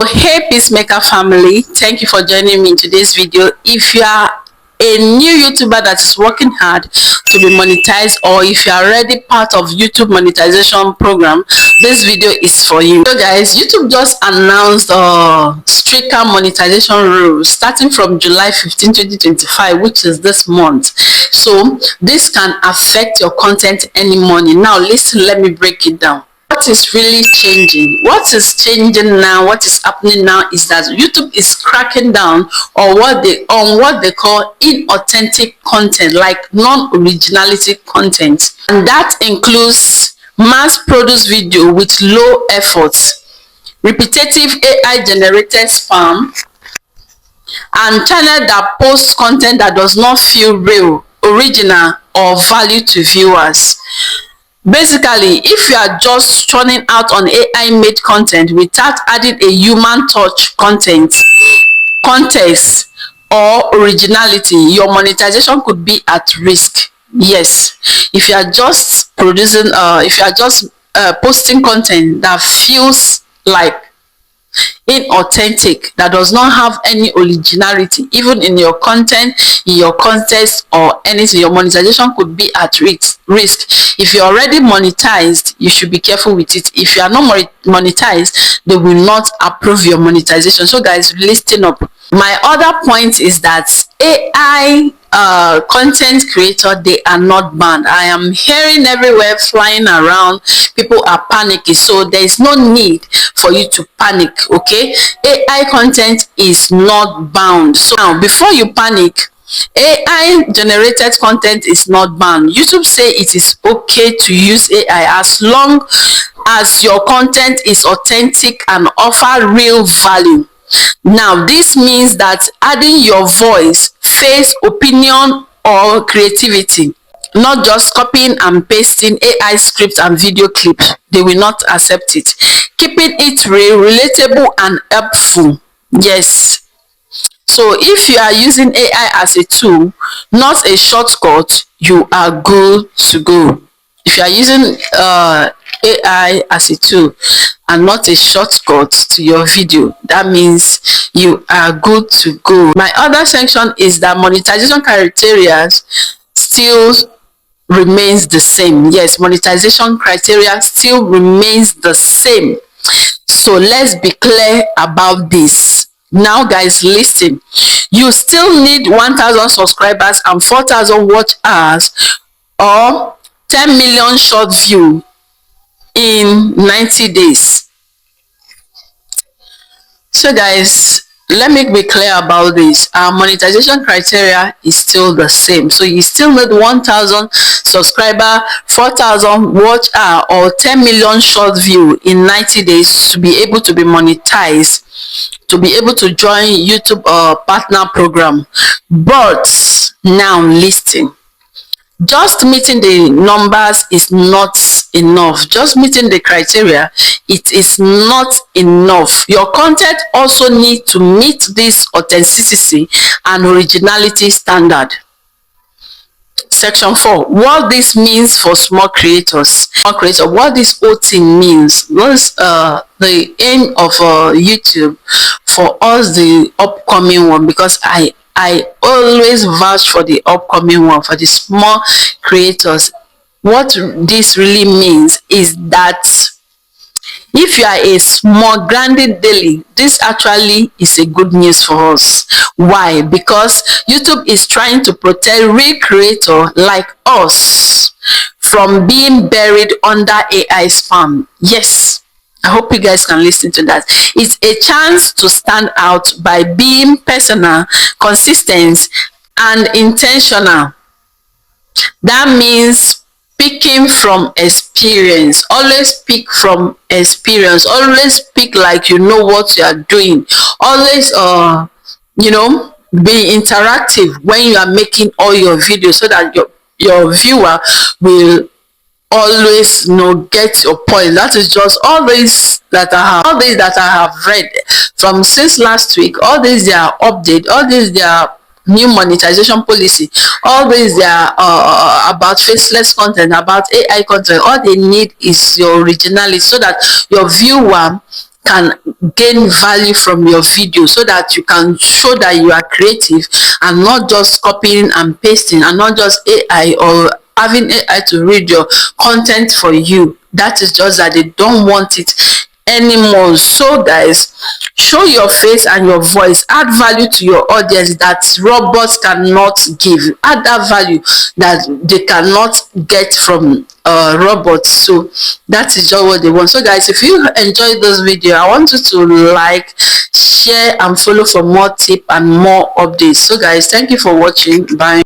Hey Peacemaker family, thank you for joining me in today's video. If you are a new YouTuber that is working hard to be monetized, or if you are already part of YouTube monetization program, this video is for you. So guys, YouTube just announced stricter monetization rules starting from July 15, 2025, which is this month. So this can affect your content any money. Now listen, let me break it down. What is really changing? What is changing now? What is happening now is that YouTube is cracking down on what they call inauthentic content, like non-originality content, and that includes mass-produced video with low efforts, repetitive AI-generated spam, and channel that posts content that does not feel real, original, or value to viewers. Basically, if you are just churning out on AI-made content without adding a human touch, context, or originality, your monetization could be at risk. Yes, if you are just producing, posting content that feels like inauthentic, that does not have any originality, even in your content, in your context, or anything, your monetization could be at risk. If you're already monetized, you should be careful with it. If you are not monetized, they will not approve your monetization. So guys, listen up. My other point is that AI content creator, they are not banned. I am hearing everywhere flying around, people are panicking, so there is no need for you to panic. Okay, AI content is not banned. So now, before you panic, AI generated content is not banned. YouTube say it is okay to use AI as long as your content is authentic and offer real value. Now this means that adding your voice, face, opinion, or creativity, not just copying and pasting AI scripts and video clips, they will not accept it. Keeping it real, relatable, and helpful. Yes. So if you are using AI as a tool, not a shortcut, you are good to go. If you are using AI as a tool and not a shortcut to your video, that means you are good to go. My other section is that monetization criteria still remains the same. Yes, monetization criteria still remains the same. So let's be clear about this. Now guys, listen. You still need 1,000 subscribers and 4,000 watch hours or 10 million short view in 90 days. So guys, let me be clear about this. Our monetization criteria is still the same. So you still need 1,000 subscriber, 4,000 watch hour, or 10 million short view in 90 days to be able to be monetized, to be able to join YouTube partner program. But now listen, just meeting the numbers is not enough. Just meeting the criteria, it is not enough. Your content also needs to meet this authenticity and originality standard. Section 4, what this means for small creators. What this whole thing means. What's the aim of YouTube for us, the upcoming one, because I always vouch for the upcoming one, for the small creators. What this really means is that if you are a small grounded daily, this actually is a good news for us. Why? Because YouTube is trying to protect real creators like us from being buried under AI spam. Yes, I hope you guys can listen to that. It's a chance to stand out by being personal, consistent, and intentional. That means speaking from experience. Always speak from experience. Always speak like you know what you are doing. Always be interactive when you are making all your videos, so that your viewer will always get your point. That is just all these that I have read from since last week. All these, they are update, all these, they are new monetization policy, all these, they are about faceless content, about AI content. All they need is your originality, so that your viewer can gain value from your video, so that you can show that you are creative and not just copying and pasting, and not just AI or having AI to read your content for you. That is just that they don't want it anymore. So guys, show your face and your voice, add value to your audience that robots cannot give. Add that value that they cannot get from robots. So that is just what they want. So guys, if you enjoyed this video, I want you to like, share and follow for more tips and more updates. So guys, thank you for watching. Bye.